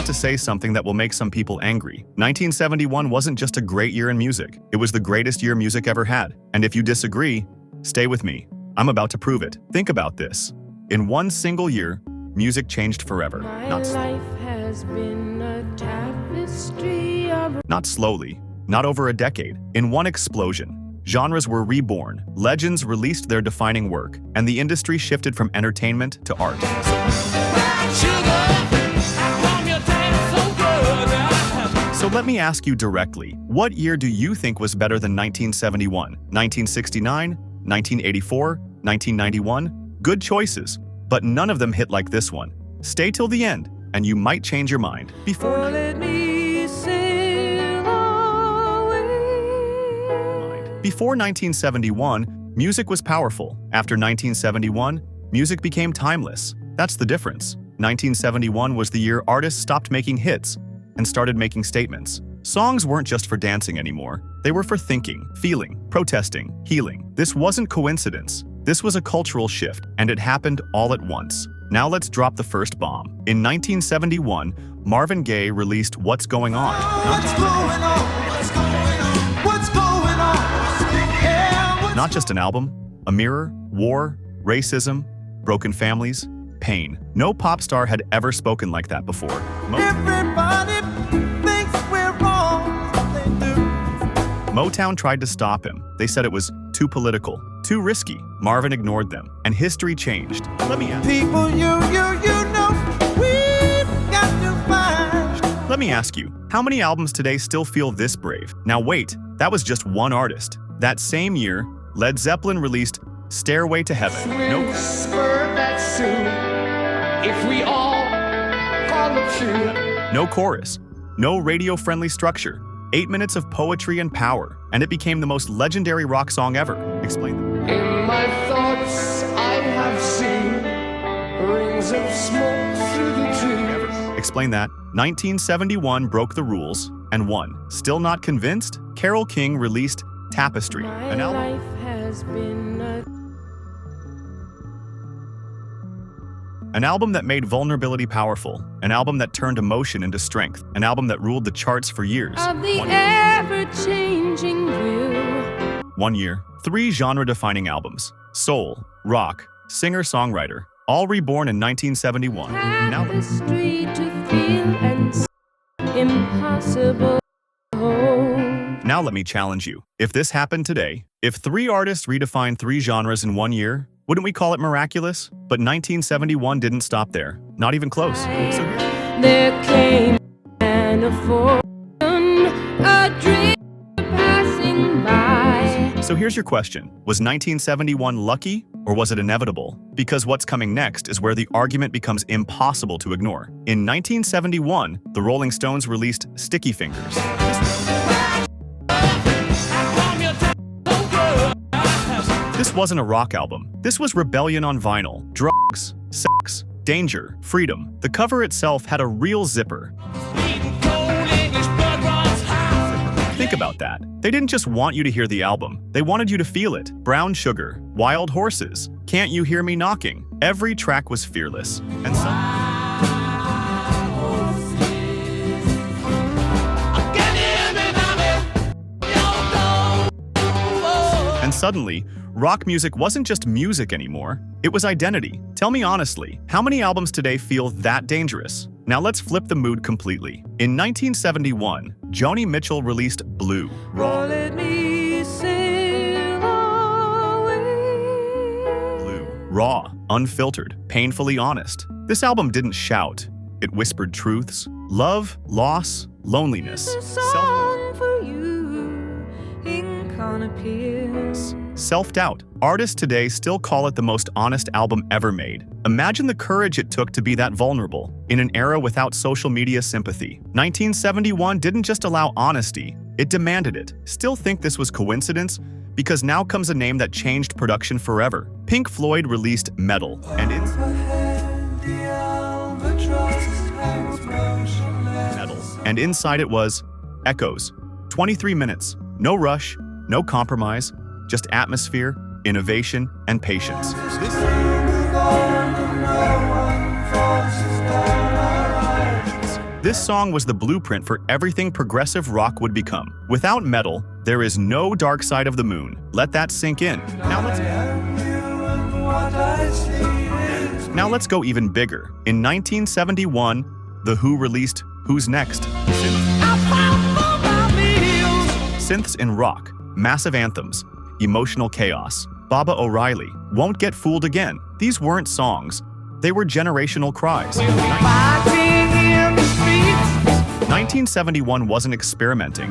to say something that will make some people angry. 1971 wasn't just a great year in music. It was the greatest year music ever had. And if you disagree, stay with me. I'm about to prove it. Think about this. In one single year, music changed forever. Not slowly, not over a decade. In one explosion, genres were reborn, legends released their defining work, and the industry shifted from entertainment to art. So let me ask you directly, what year do you think was better than 1971, 1969, 1984, 1991? Good choices, but none of them hit like this one. Stay till the end, and you might change your mind. Before 1971, music was powerful. After 1971, music became timeless. That's the difference. 1971 was the year artists stopped making hits and started making statements. Songs weren't just for dancing anymore. They were for thinking, feeling, protesting, healing. This wasn't coincidence. This was a cultural shift, and it happened all at once. Now let's drop the first bomb. In 1971, Marvin Gaye released What's Going On. Not just an album, a mirror, war, racism, broken families, pain. No pop star had ever spoken like that before. Motown tried to stop him. They said it was too political, too risky. Marvin ignored them, and history changed. Let me ask people, Let me ask you, how many albums today still feel this brave? Now wait, that was just one artist. That same year, Led Zeppelin released Stairway to Heaven. No chorus, no radio-friendly structure. 8 minutes of poetry and power, and it became the most legendary rock song ever. Explain that. In my thoughts, I have seen rings of smoke through the trees. Explain that. 1971 broke the rules and won. Still not convinced? Carole King released Tapestry, an album. An album that made vulnerability powerful, an album that turned emotion into strength, an album that ruled the charts for years. Of the ever-changing view. 1 year, 3 genre-defining albums: soul, rock, singer-songwriter, all reborn in 1971. Tapestry to feel and see impossible. Now let me challenge you. If this happened today, if 3 artists redefined 3 genres in 1 year, wouldn't we call it miraculous? But 1971 didn't stop there. Not even close. There came an fortune, a dream passing by. So here's your question. Was 1971 lucky, or was it inevitable? Because what's coming next is where the argument becomes impossible to ignore. In 1971, the Rolling Stones released Sticky Fingers. This wasn't a rock album. This was rebellion on vinyl. Drugs, sex, danger, freedom. The cover itself had a real zipper. Think about that. They didn't just want you to hear the album. They wanted you to feel it. Brown Sugar, Wild Horses, Can't You Hear Me Knocking. Every track was fearless. And suddenly, rock music wasn't just music anymore, it was identity. Tell me honestly, how many albums today feel that dangerous? Now let's flip the mood completely. In 1971, Joni Mitchell released Blue, Raw. Blue, raw, unfiltered, painfully honest. This album didn't shout, it whispered truths, love, loss, loneliness, self-doubt. Artists today still call it the most honest album ever made. Imagine the courage it took to be that vulnerable in an era without social media sympathy. 1971 didn't just allow honesty, it demanded it. Still think this was coincidence? Because now comes a name that changed production forever. Pink Floyd released Meddle, and inside it was Echoes. 23 minutes, no rush, no compromise, just atmosphere, innovation, and patience. This song was the blueprint for everything progressive rock would become. Without Meddle, there is no Dark Side of the Moon. Let that sink in. Now let's go even bigger. In 1971, The Who released Who's Next? Synths in rock, massive anthems, emotional chaos. Baba O'Reilly, Won't Get Fooled Again. These weren't songs. They were generational cries. 1971 wasn't experimenting.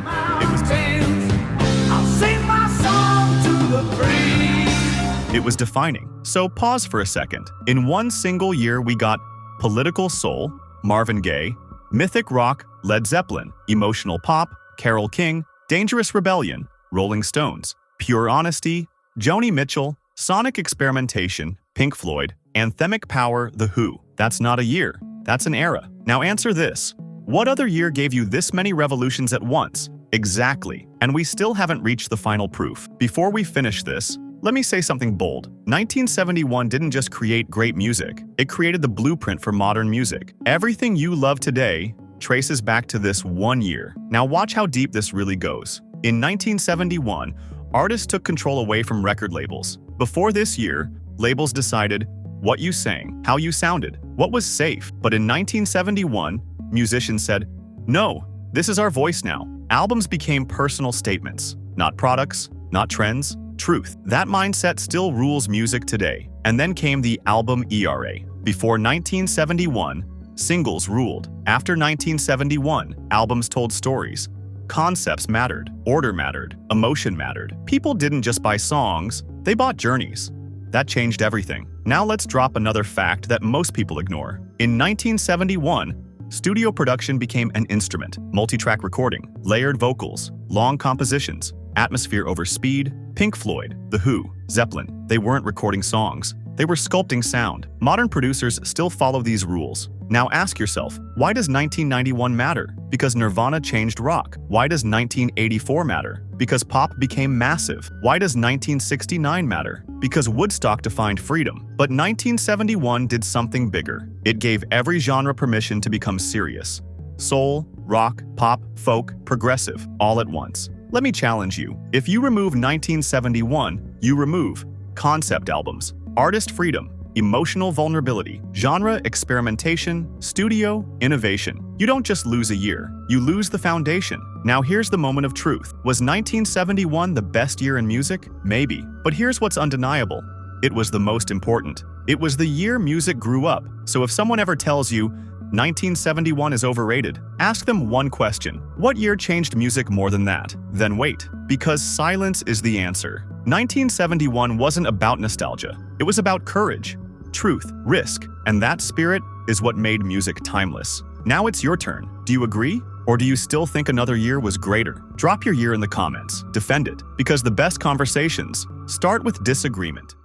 It was defining. So pause for a second. In one single year, we got political soul, Marvin Gaye, mythic rock, Led Zeppelin, emotional pop, Carole King, dangerous rebellion, Rolling Stones, pure honesty, Joni Mitchell, sonic experimentation, Pink Floyd, anthemic power, The Who. That's not a year. That's an era. Now answer this. What other year gave you this many revolutions at once? Exactly. And we still haven't reached the final proof. Before we finish this, let me say something bold. 1971 didn't just create great music. It created the blueprint for modern music. Everything you love today traces back to this one year. Now watch how deep this really goes. In 1971, artists took control away from record labels. Before this year, labels decided what you sang, how you sounded, what was safe. But in 1971, musicians said, no, this is our voice now. Albums became personal statements, not products, not trends, truth. That mindset still rules music today. And then came the album era. Before 1971, singles ruled. After 1971, albums told stories. Concepts mattered, order mattered, emotion mattered. People didn't just buy songs, they bought journeys. That changed everything. Now let's drop another fact that most people ignore. In 1971, studio production became an instrument. Multi-track recording, layered vocals, long compositions, atmosphere over speed. Pink Floyd, The Who, Zeppelin, they weren't recording songs. They were sculpting sound. Modern producers still follow these rules. Now ask yourself, why does 1991 matter? Because Nirvana changed rock. Why does 1984 matter? Because pop became massive. Why does 1969 matter? Because Woodstock defined freedom. But 1971 did something bigger. It gave every genre permission to become serious. Soul, rock, pop, folk, progressive, all at once. Let me challenge you. If you remove 1971, you remove concept albums, artist freedom, emotional vulnerability, genre experimentation, studio innovation. You don't just lose a year, you lose the foundation. Now here's the moment of truth. Was 1971 the best year in music? Maybe. But here's what's undeniable. It was the most important. It was the year music grew up. So if someone ever tells you 1971 is overrated, ask them one question. What year changed music more than that? Then wait, because silence is the answer. 1971 wasn't about nostalgia. It was about courage, truth, risk, and that spirit is what made music timeless. Now it's your turn. Do you agree? Or do you still think another year was greater? Drop your year in the comments. Defend it, because the best conversations start with disagreement.